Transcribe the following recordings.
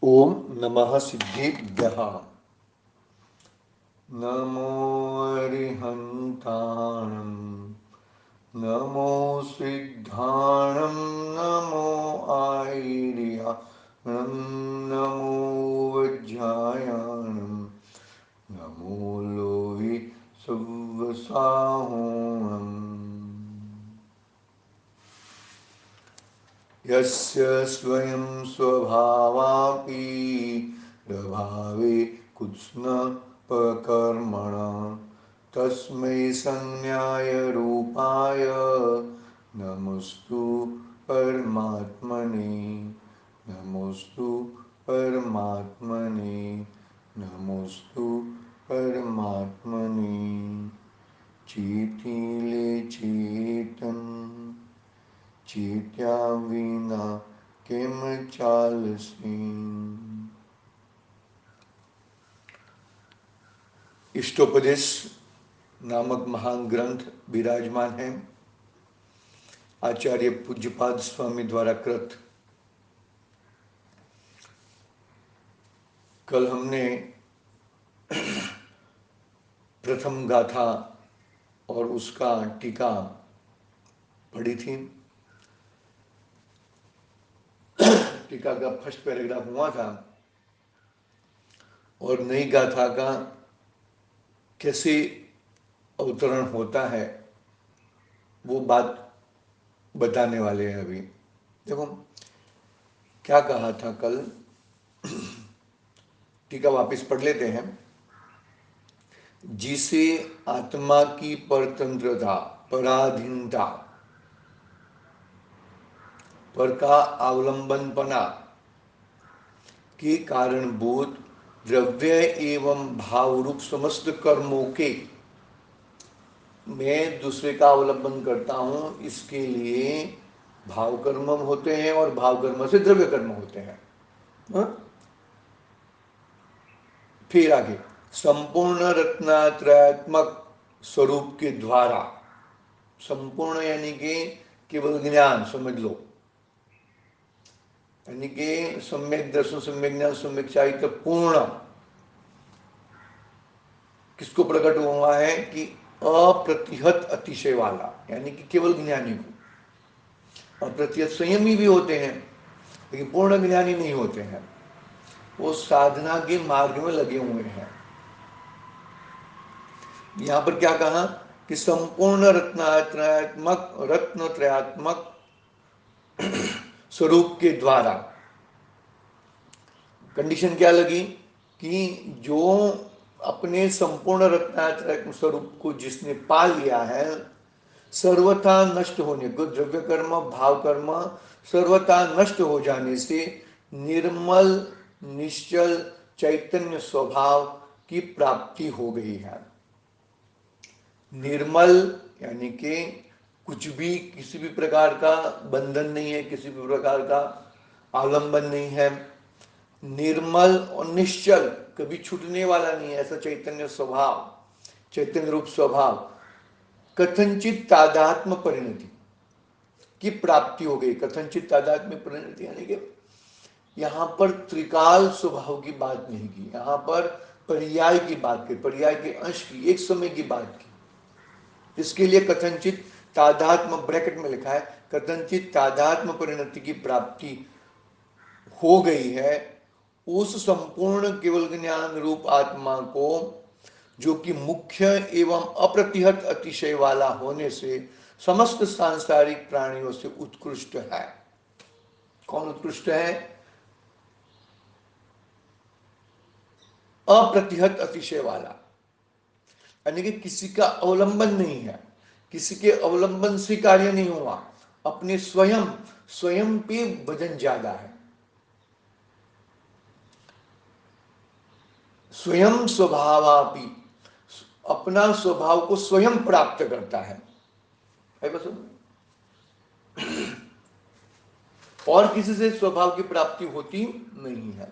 ओम नमः सिद्धेभ्यः। नमो अरिहन्ताणं नमो सिद्धाणं नमो आयर्याणं नमो वज्रायाणं नमो लोहि सव्वसाहोणम्। यस्य स्वयं स्वभावापि प्रभावे कुत्स्नपकर्मणा तस्मै संज्ञाय रूपाय नमोस्तु परमात्मने। नमोस्तु परमात्मने। नमोस्तु परमात्मने। चेतिले चेतन चेत्या विना किम चालसी। इष्टोपदेश नामक महान ग्रंथ विराजमान है आचार्य पूज्यपाद स्वामी द्वारा कृत। कल हमने प्रथम गाथा और उसका टीका पढ़ी थी। टीका का फर्स्ट पैराग्राफ हुआ था और नई गाथा का कैसे अवतरण होता है वो बात बताने वाले हैं अभी। देखो क्या कहा था कल, टीका वापस पढ़ लेते हैं। जिसे आत्मा की परतंत्रता पराधीनता पर का अवलंबनपना के कारणभूत द्रव्य एवं भाव रूप समस्त कर्मों के मैं दूसरे का अवलंबन करता हूं, इसके लिए भाव कर्म होते हैं और भाव कर्म से द्रव्य कर्म होते हैं। हा? फिर आगे संपूर्ण रत्नात्रयात्मक स्वरूप के द्वारा, संपूर्ण यानी कि केवल ज्ञान समझ लो, यानी कि सम्यक दर्शन सम्यक ज्ञान सम्यक चारित्र पूर्ण किसको प्रकट हुआ है कि अप्रतिहत अतिशय वाला, यानी कि केवल ज्ञानी को। अप्रतिहत संयमी भी होते हैं लेकिन पूर्ण ज्ञानी नहीं होते हैं, वो साधना के मार्ग में लगे हुए हैं। यहां पर क्या कहा कि संपूर्ण रत्नत्रयात्मक स्वरूप के द्वारा। कंडीशन क्या लगी कि जो अपने संपूर्ण रत्नात्रयात्मक स्वरूप को जिसने पा लिया है, सर्वथा नष्ट होने को, द्रव्य कर्म भाव कर्म सर्वथा नष्ट हो जाने से निर्मल निश्चल चैतन्य स्वभाव की प्राप्ति हो गई है। निर्मल यानी कि कुछ भी, किसी भी प्रकार का बंधन नहीं है, किसी भी प्रकार का आलंबन नहीं है। निर्मल और निश्चल, कभी छूटने वाला नहीं है, ऐसा चैतन्य स्वभाव, चैतन्य रूप स्वभाव। कथनचित तादात्म परिणति की प्राप्ति हो गई। कथनचित तादात्म्य परिणति यानी कि यहां पर त्रिकाल स्वभाव की बात नहीं की, यहां पर पर्याय की बात की, पर्याय के अंश की, एक समय की बात की। इसके लिए कथनचित तादात्म ब्रैकेट में लिखा है, कथनचित तादात्म परिणति की प्राप्ति हो गई है उस संपूर्ण केवल ज्ञान रूप आत्मा को, जो कि मुख्य एवं अप्रतिहत अतिशय वाला होने से समस्त सांसारिक प्राणियों से उत्कृष्ट है। कौन उत्कृष्ट है? अप्रतिहत अतिशय वाला, यानी कि किसी का अवलंबन नहीं है, किसी के अवलंबन से कार्य नहीं हुआ, अपने स्वयं स्वयं पे वजन ज्यादा है, स्वयं स्वभावापि, अपना स्वभाव को स्वयं प्राप्त करता है बस। और किसी से स्वभाव की प्राप्ति होती नहीं है।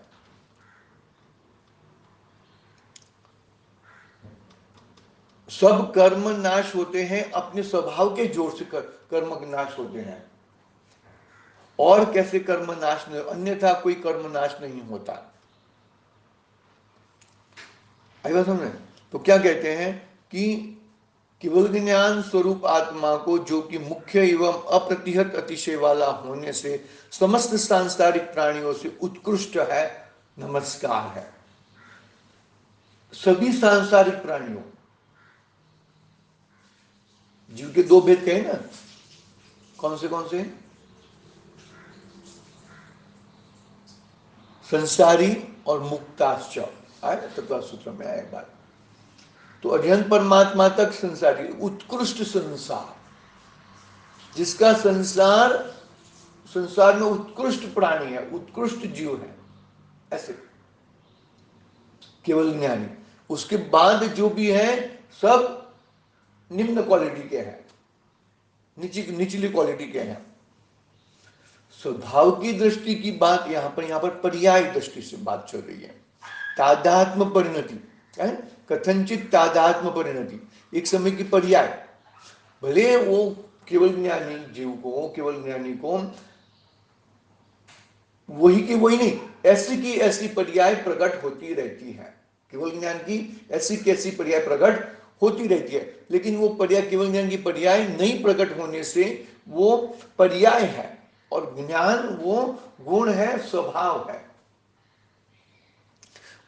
सब कर्म नाश होते हैं अपने स्वभाव के जोर से, कर्म नाश होते हैं। और कैसे कर्म नाश नहीं, अन्यथा कोई कर्म नाश नहीं होता। आई बात समझे? तो क्या कहते हैं कि केवल ज्ञान स्वरूप आत्मा को, जो कि मुख्य एवं अप्रतिहत अतिशय वाला होने से समस्त सांसारिक प्राणियों से उत्कृष्ट है, नमस्कार है। सभी सांसारिक प्राणियों, जीव के दो भेद कहे ना, कौन से? संसारी और मुक्ताश्च, आया ना तत्व सूत्र में आया बात। तो अध्ययन परमात्मा तक संसारी, उत्कृष्ट संसार, जिसका संसार में उत्कृष्ट प्राणी है, उत्कृष्ट जीव है, ऐसे केवल ज्ञानी। उसके बाद जो भी है सब निम्न क्वालिटी के हैं, निचली क्वालिटी के हैं। स्वभाव की दृष्टि की बात यहां पर पर्याय दृष्टि से बात चल रही है। तादात्म परिणति है, कथनचित तादात्म परिणति, एक समय की पर्याय। भले वो केवल ज्ञानी जीव को, केवल ज्ञानी को वही की वही नहीं, ऐसी की ऐसी पर्याय प्रकट होती रहती है। केवल ज्ञान की ऐसी कैसी पर्याय प्रकट होती रहती है, लेकिन वो पर्याय केवल ज्ञान की पर्याय नहीं प्रकट होने से वो पर्याय है, और ज्ञान वो गुण है, स्वभाव है।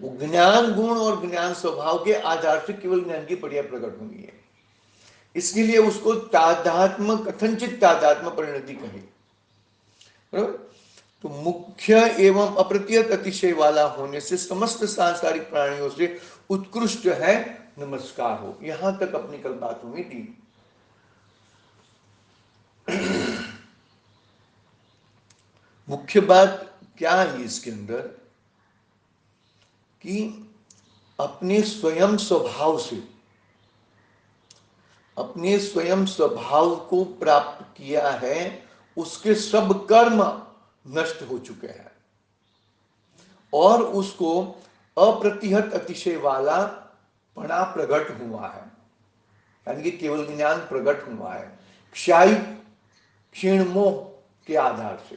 वो ज्ञान गुण और ज्ञान स्वभाव के आधार से केवल ज्ञान की पर्याय प्रकट होनी है। इसके लिए उसको तादात्म, कथनचित तादात्म परिणति कही। तो मुख्य एवं अप्रतिहत अतिशय वाला होने से समस्त सांसारिक प्राणियों से उत्कृष्ट है, नमस्कार हो। यहां तक अपनी कल बात हुई थी। मुख्य बात क्या है इसके अंदर कि अपने स्वयं स्वभाव को प्राप्त किया है, उसके सब कर्म नष्ट हो चुके हैं और उसको अप्रतिहत अतिशय वाला पणा प्रकट हुआ है, यानी कि केवल ज्ञान प्रकट हुआ है क्षाई क्षीण मोह के आधार से।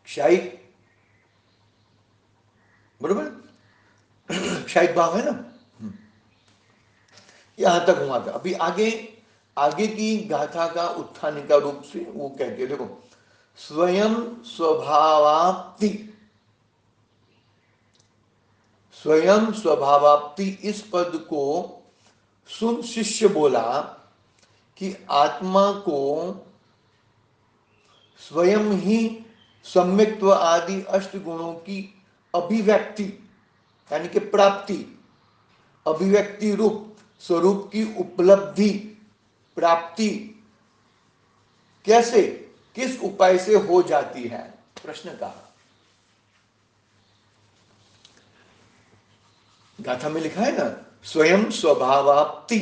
क्षाई बरोबर, क्षायिक भाव है ना, यहां तक हुआ था। अभी आगे की गाथा का उत्थानिका रूप से वो कहते हैं, देखो, स्वयं स्वभावाप्ति, स्वयं स्वभावाप्ति, इस पद को सुन शिष्य बोला कि आत्मा को स्वयं ही सम्यक्त्व आदि अष्ट गुणों की अभिव्यक्ति, यानी कि प्राप्ति, अभिव्यक्ति रूप स्वरूप की उपलब्धि, प्राप्ति कैसे, किस उपाय से हो जाती है, प्रश्न का। गाथा में लिखा है ना, स्वयं स्वभावाप्ति,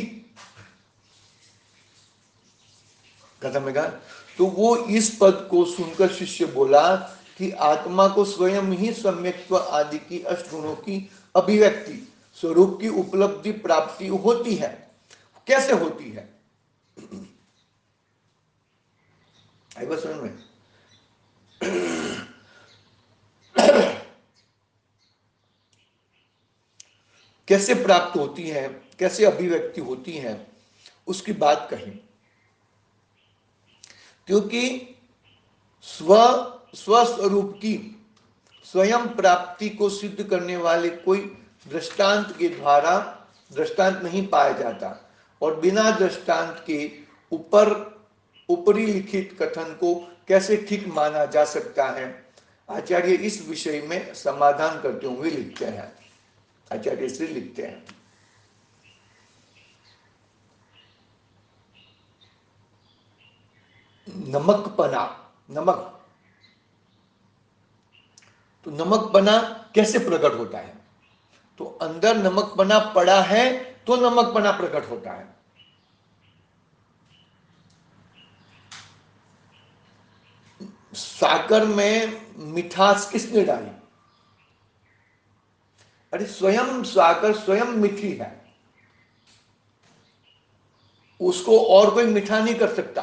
गाथा में कहा। तो वो इस पद को सुनकर शिष्य बोला कि आत्मा को स्वयं ही सम्यक्त्व आदि की अष्ट गुणों की अभिव्यक्ति स्वरूप की उपलब्धि प्राप्ति होती है। कैसे होती है, आई बात समझ में? कैसे प्राप्त होती है, कैसे अभिव्यक्ति होती है, उसकी बात कही। क्योंकि स्वस्वरूप की स्वयं प्राप्ति को सिद्ध करने वाले कोई दृष्टांत के द्वारा दृष्टांत नहीं पाया जाता, और बिना दृष्टांत के ऊपरी लिखित कथन को कैसे ठीक माना जा सकता है। आचार्य इस विषय में समाधान करते हुए लिखते हैं, आचार्य श्री लिखते हैं, नमकपना, नमक, तो नमकपना कैसे प्रकट होता है? तो अंदर नमकपना पड़ा है तो नमकपना प्रकट होता है। साकर में मिठास किसने डाली? अरे स्वयं साकर स्वयं मीठी है, उसको और कोई मीठा नहीं कर सकता।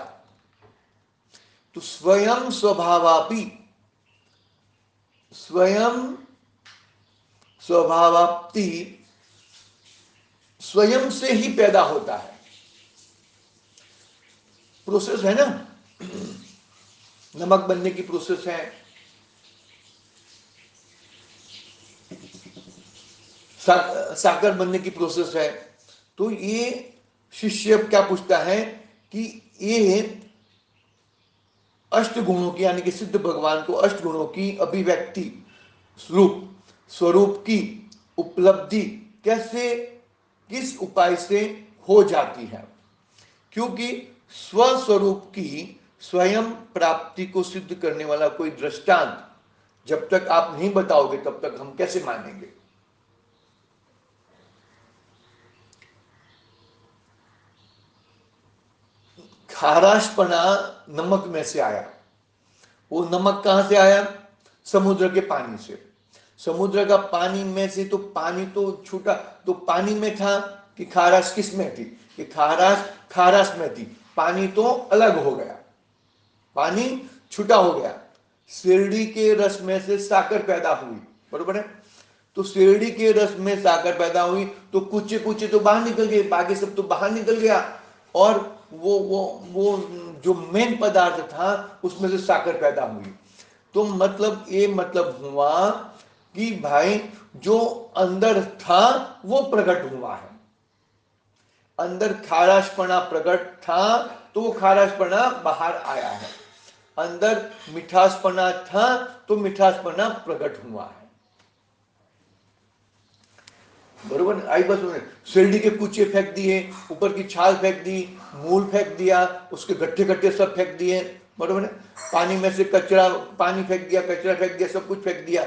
तो स्वयं स्वभावापि, स्वयं स्वभावाप्ति स्वयं से ही पैदा होता है। प्रोसेस है ना, नमक बनने की प्रोसेस है, साकर बनने की प्रोसेस है। तो ये शिष्य क्या पूछता है कि ये अष्ट गुणों की, यानी कि सिद्ध भगवान को अष्ट गुणों की अभिव्यक्ति स्वरूप की उपलब्धि कैसे, किस उपाय से हो जाती है? क्योंकि स्वस्वरूप की स्वयं प्राप्ति को सिद्ध करने वाला कोई दृष्टांत जब तक आप नहीं बताओगे तब तक हम कैसे मानेंगे? खाराशपना नमक में से आया। वो नमक कहां से आया? समुद्र के पानी से। समुद्र का पानी में से तो पानी तो छूटा, तो पानी में था कि खाराश किस में थी? कि खाराश में थी, पानी तो अलग हो गया, पानी छूटा हो गया। शिरडी के रस में से साकर पैदा हुई, बरोबर है? तो शिरडी के रस में साकर पैदा हुई तो कुछ तो बाहर निकल गए, बाकी सब तो बाहर निकल गया, और वो जो मेन पदार्थ था उसमें से साकर पैदा हुई। तो मतलब ये मतलब हुआ कि भाई जो अंदर था वो प्रकट हुआ है। अंदर खाराशपना प्रकट था तो वो खाराशपना बाहर आया है। अंदर मिठासपना था तो मिठासपना प्रकट हुआ है, बरोबर? आई बस उन्हें शिरडी के कुचे फेंक दिए, ऊपर की छाल फेंक दी, मूल फेंक दिया, उसके गट्ठे गट्ठे सब फेंक दिए, बरोबर है? पानी में से कचरा, पानी फेंक दिया, कचरा फेंक दिया, सब कुछ फेंक दिया,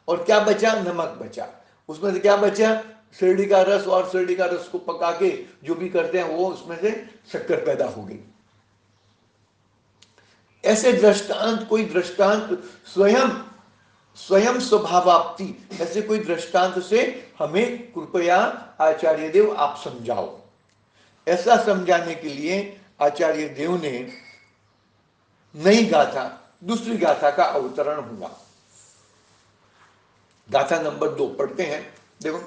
और क्या बचा? नमक बचा। उसमें से क्या बचा? शिरडी का रस, और शिरडी का रस को पका के जो भी करते हैं वो उसमें से शक्कर पैदा हो गई। ऐसे दृष्टांत, कोई दृष्टांत स्वयं स्वयं स्वभावाप्ति, ऐसे कोई दृष्टांत से हमें कृपया आचार्य देव आप समझाओ। ऐसा समझाने के लिए आचार्य देव ने नई गाथा, दूसरी गाथा का अवतरण हुआ। गाथा नंबर 2 पढ़ते हैं, देखो।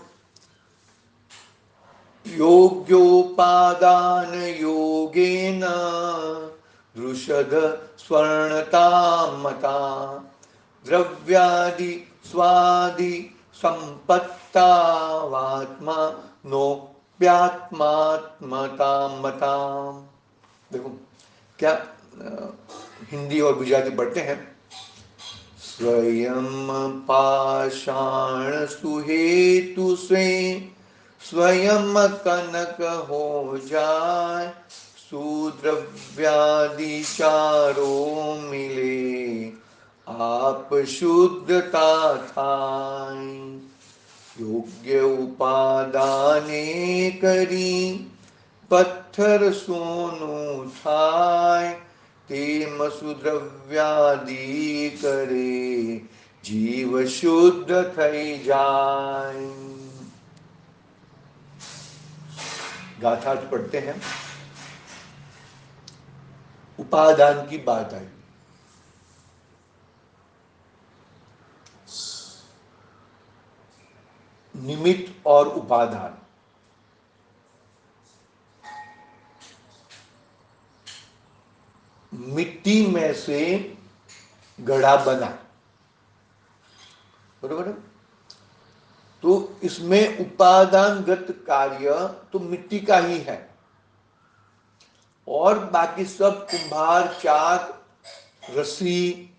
योग्योपादान योगेन दृषद स्वर्णता मता द्रव्यादि स्वादि संपत्तावात्मा नोप्यात्मात्मता मता। देखो क्या हिंदी और गुजराती पढ़ते हैं। स्वयं पाषाण सुहेतु से स्वयं कनक हो जाए, सुद्रव्यादि चारों मिले आप शुद्धता थाई। योग्य उपादाने करी पत्थर सोनू थाय, ते मसुद्रव्यादि करे जीव शुद्ध थई जाए। गाथा पढ़ते हैं। उपादान की बात आई। निमित्त और उपादान, मिट्टी में से घड़ा बना, बरोबर है? तो इसमें उपादानगत कार्य तो मिट्टी का ही है, और बाकी सब कुंभार, चाक, रस्सी,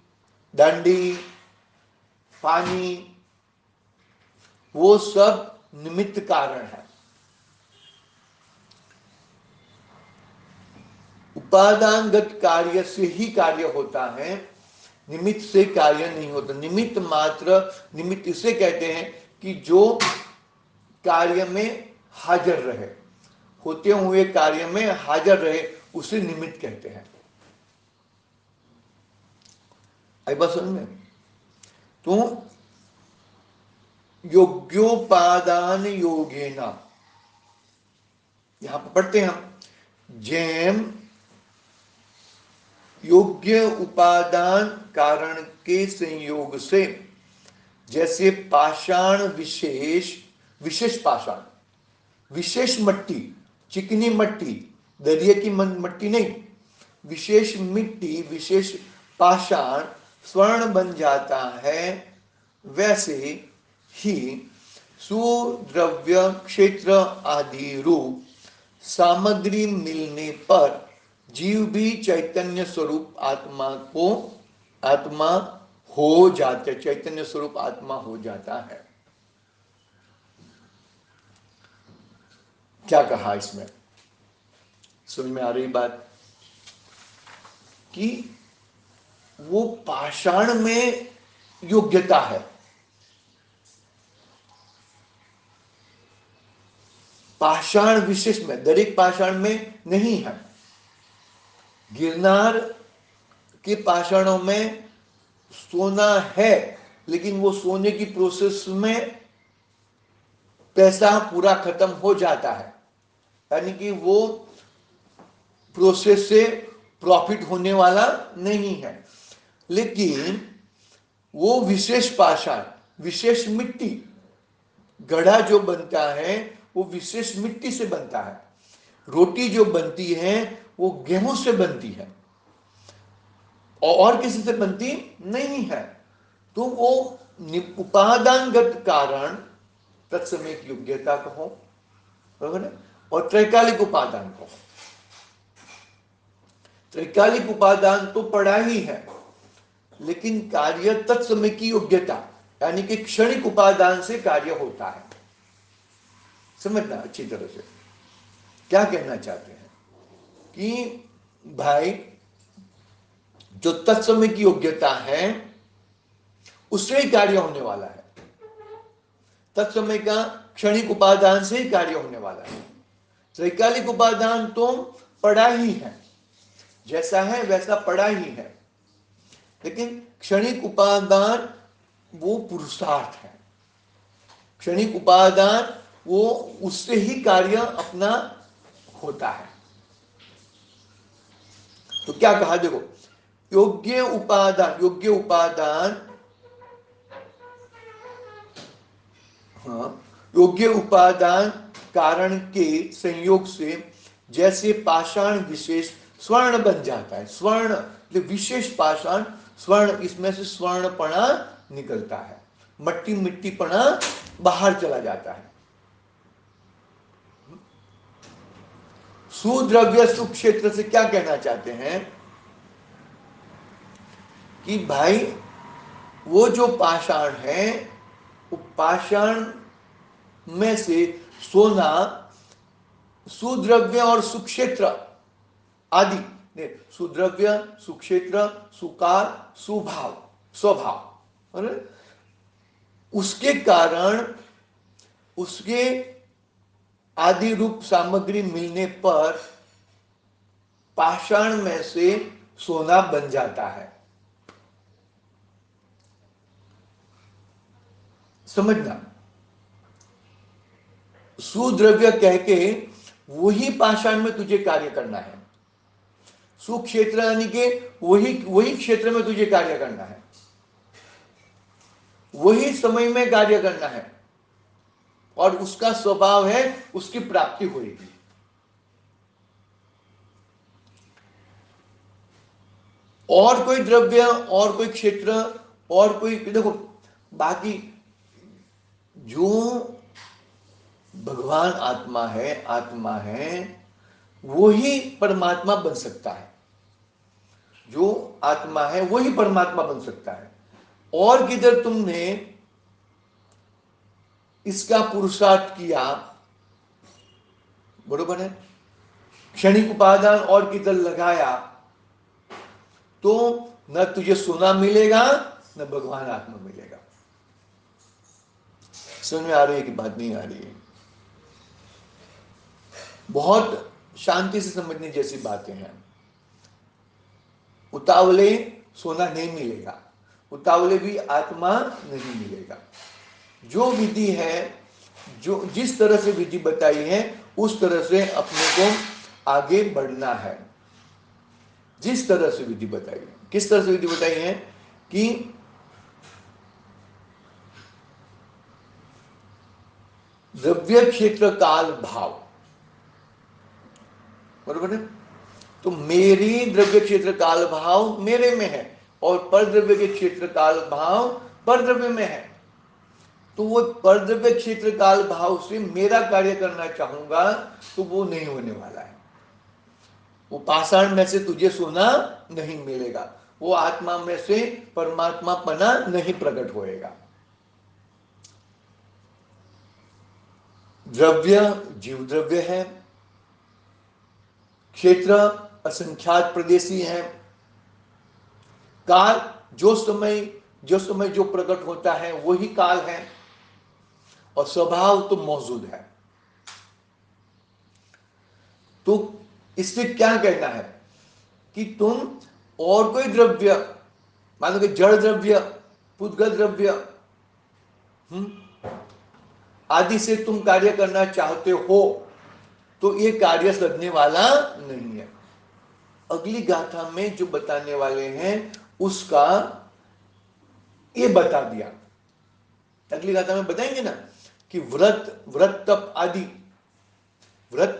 डंडी, पानी, वो सब निमित्त कारण है। उपादानगत कार्य से ही कार्य होता है, निमित्त से कार्य नहीं होता। निमित्त मात्र, निमित्त इसे कहते हैं कि जो कार्य में हाजिर रहे, होते हुए कार्य में हाजिर रहे, उसे निमित्त कहते हैं। आई बात समझ में? तो योग्योपादान योगेना, यहां पर पढ़ते हैं हम, जेम योग्य उपादान कारण के संयोग से, जैसे पाषाण विशेष, विशेष पाषाण, विशेष मट्टी, चिकनी मट्टी, दरिया की मट्टी नहीं, विशेष मिट्टी, विशेष पाषाण स्वर्ण बन जाता है, वैसे ही सुद्रव्य क्षेत्र आदि रूप सामग्री मिलने पर जीव भी चैतन्य स्वरूप आत्मा हो जाता, चैतन्य स्वरूप आत्मा हो जाता है। क्या कहा इसमें? समझ में आ रही बात कि वो पाषाण में योग्यता है, पाषाण विशेष में, दरेक पाषाण में नहीं है। गिरनार के पाषाणों में सोना है, लेकिन वो सोने की प्रोसेस में पैसा पूरा खत्म हो जाता है, यानी कि वो प्रोसेस से प्रॉफिट होने वाला नहीं है। लेकिन वो विशेष पाषाण, विशेष मिट्टी, घड़ा जो बनता है वो विशेष मिट्टी से बनता है। रोटी जो बनती है वो गेहूं से बनती है और किसी से बनती नहीं है। तो वो उपादानगत कारण तत्समय की योग्यता कहो, बराबर है, और त्रैकालिक उपादान कहो। त्रैकालिक उपादान तो पड़ा ही है, लेकिन कार्य तत्समय की योग्यता, यानी कि क्षणिक उपादान से कार्य होता है। समझना अच्छी तरह से क्या कहना चाहते हैं कि भाई जो तत्समय की योग्यता है उससे ही कार्य होने वाला है, तत्समय का क्षणिक उपादान से ही कार्य होने वाला है। त्रैकालिक उपादान तो पड़ा ही है, जैसा है वैसा पड़ा ही है, लेकिन क्षणिक उपादान वो पुरुषार्थ है। क्षणिक उपादान वो उससे ही कार्य अपना होता है। तो क्या कहा, देखो, योग्य उपादान, हाँ, योग्य उपादान कारण के संयोग से जैसे पाषाण विशेष स्वर्ण बन जाता है। स्वर्ण विशेष पाषाण स्वर्ण, इसमें से स्वर्णपणा निकलता है, मट्टी मिट्टीपणा बाहर चला जाता है। सुद्रव्य सुक्षेत्र से क्या कहना चाहते हैं कि भाई वो जो पाषाण है, वो पाषाण में से सोना सुद्रव्य और सुक्षेत्र आदि, सुद्रव्य सुक्षेत्र सुकाल सुभाव स्वभाव, उसके कारण उसके आदि रूप सामग्री मिलने पर पाषाण में से सोना बन जाता है। समझना, सुद्रव्य कह के वही पाषाण में तुझे कार्य करना है। सुक्षेत्र यानी कि वही क्षेत्र में तुझे कार्य करना है, वही समय में कार्य करना है, और उसका स्वभाव है उसकी प्राप्ति होगी। और कोई द्रव्य और कोई क्षेत्र और कोई, देखो, बाकी जो भगवान आत्मा है वही परमात्मा बन सकता है। जो आत्मा है वही परमात्मा बन सकता है। और किधर तुमने इसका पुरुषार्थ किया, बरोबर है, क्षणिक उपादान और किधर लगाया, तो न तुझे सोना मिलेगा न भगवान आत्मा मिलेगा। समझ में आ रही है कि बात नहीं आ रही है? बहुत शांति से समझने जैसी बातें हैं। उतावले सोना नहीं मिलेगा, उतावले भी आत्मा नहीं मिलेगा। जो विधि है, जो जिस तरह से विधि बताई है उस तरह से अपने को आगे बढ़ना है। जिस तरह से विधि बताई है, किस तरह से विधि बताई है कि द्रव्य क्षेत्र काल भाव, बरोबर है। तो मेरी द्रव्य क्षेत्र काल भाव मेरे में है और परद्रव्य के क्षेत्र काल भाव परद्रव्य में है। तो वो परद्रव्य क्षेत्र काल भाव से मेरा कार्य करना चाहूंगा तो वो नहीं होने वाला है। वो पाषाण में से तुझे सोना नहीं मिलेगा, वो आत्मा में से परमात्मा पना नहीं प्रकट होएगा। द्रव्य जीव द्रव्य है, क्षेत्र असंख्यात प्रदेशी है, काल जो समय जो प्रकट होता है वही काल है, और स्वभाव तो मौजूद है। तो इससे क्या कहना है कि तुम और कोई द्रव्य, मान लो कि जड़ द्रव्य, पुद्गल द्रव्य आदि से तुम कार्य करना चाहते हो तो ये कार्य सदने वाला नहीं है। अगली गाथा में जो बताने वाले हैं उसका ये बता दिया। अगली गाथा में बताएंगे ना कि व्रत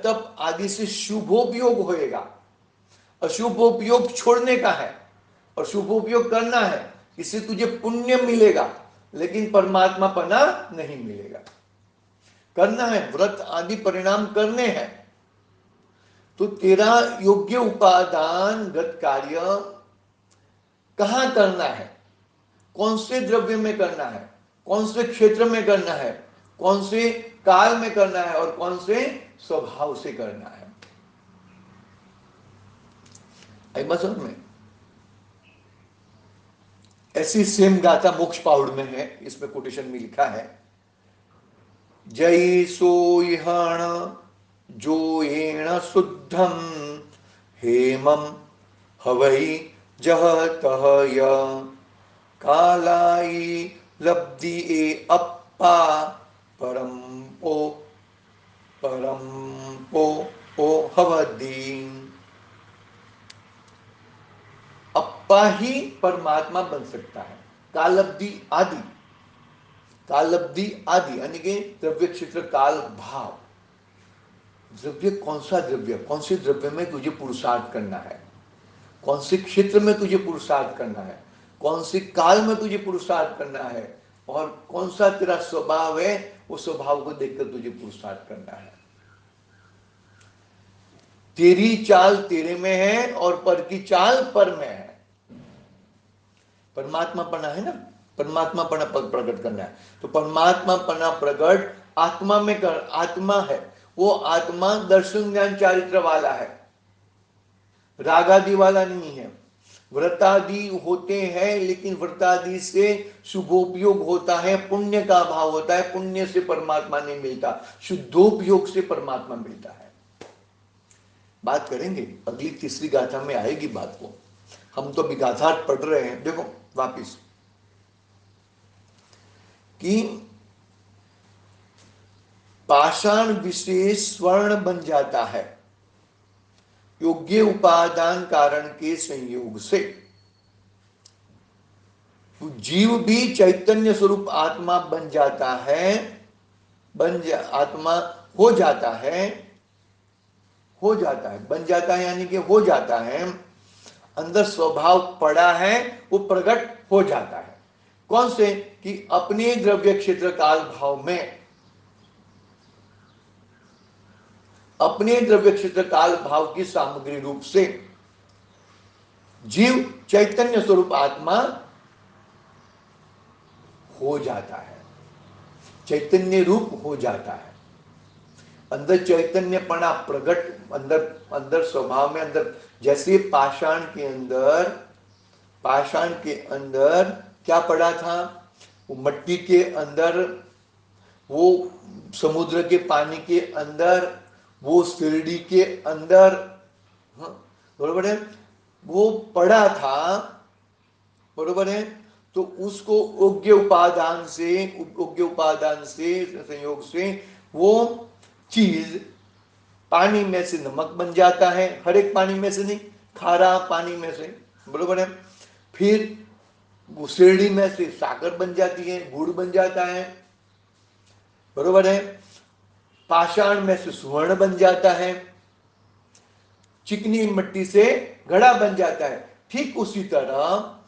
तप आदि से शुभोपयोग होएगा, अशुभोपयोग छोड़ने का है और शुभोपयोग करना है, इससे तुझे पुण्य मिलेगा लेकिन परमात्मा पना नहीं मिलेगा। करना है, व्रत आदि परिणाम करने हैं, तो तेरा योग्य उपादान गत कार्य कहां करना है, कौन से द्रव्य में करना है, कौन से क्षेत्र में करना है, कौन से काल में करना है और कौन से स्वभाव से करना है। आई बात समझ में? ऐसी सेम गाथा मोक्ष पाहुड़ में है, इसमें कोटेशन में लिखा है, जय सोहण जो येण शुद्धम हेमम हवै जह तह य कालाई लब्धि ए अप्पा परम पो ओ हवदीन। अप्पा ही परमात्मा बन सकता है। कालब्धि आदि, कालब्धि आदि यानी कि द्रव्य क्षेत्र काल भाव। द्रव्य कौन सा द्रव्य, कौन से द्रव्य में तुझे पुरुषार्थ करना है, कौन से क्षेत्र में तुझे पुरुषार्थ करना है, कौन से काल में तुझे पुरुषार्थ करना है, और कौन सा तेरा स्वभाव है, उस स्वभाव को देखकर तुझे पुरुषार्थ करना है। तेरी चाल तेरे में है और पर की चाल पर में है। परमात्मा पना है ना, परमात्मा पना प्रकट करना है, तो परमात्मा पना प्रकट आत्मा में कर, आत्मा है, वो आत्मा दर्शन ज्ञान चारित्र वाला है, रागादि वाला नहीं है। व्रतादि होते हैं लेकिन व्रतादि से शुभोपयोग होता है, पुण्य का अभाव होता है, पुण्य से परमात्मा नहीं मिलता, शुद्धोपयोग से परमात्मा मिलता है। बात करेंगे अगली तीसरी गाथा में आएगी बात को, हम तो अभी गाथा पढ़ रहे हैं। देखो वापिस कि पाषाण विशेष स्वर्ण बन जाता है योग्य उपादान कारण के संयोग से। तो जीव भी चैतन्य स्वरूप आत्मा बन जाता है, आत्मा हो जाता है, बन जाता है यानी कि हो जाता है, अंदर स्वभाव पड़ा है, वो प्रकट हो जाता है। कौन से? कि अपने द्रव्य क्षेत्र काल भाव में, अपने द्रव्य क्षेत्र काल भाव की सामग्री रूप से जीव चैतन्य स्वरूप आत्मा हो जाता है, चैतन्य रूप हो जाता है। अंदर चैतन्यपना प्रकट, अंदर स्वभाव में, अंदर जैसे पाषाण के अंदर क्या पड़ा था, वो मट्टी के अंदर, वो समुद्र के पानी के अंदर, वो शिरडी के अंदर, बरोबर है, वो पड़ा था, बरोबर है। तो उसको योग्य उपादान से संयोग से वो चीज पानी में से नमक बन जाता है, हर एक पानी में से नहीं, खारा पानी में से, बरोबर है। फिर उसेड़ी में से साकर बन जाती है, गुड़ बन जाता है, बरोबर है। पाषाण में से सुवर्ण बन जाता है, चिकनी मिट्टी से घड़ा बन जाता है। ठीक उसी तरह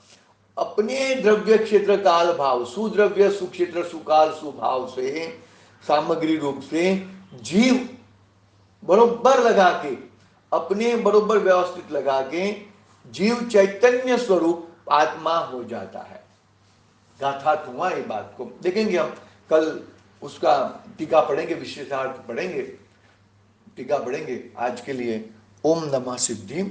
अपने द्रव्य क्षेत्र काल भाव, सुद्रव्य सुक्षेत्र सुकाल सुभाव से, सामग्री रूप से जीव बरोबर लगा के, अपने बरोबर व्यवस्थित लगा के जीव चैतन्य स्वरूप आत्मा हो जाता है। गाथा हुआ ये बात को देखेंगे हम कल, उसका टीका पढ़ेंगे, विशेषार्थ पढ़ेंगे, टीका पढ़ेंगे। आज के लिए ओम नमः सिद्धिं।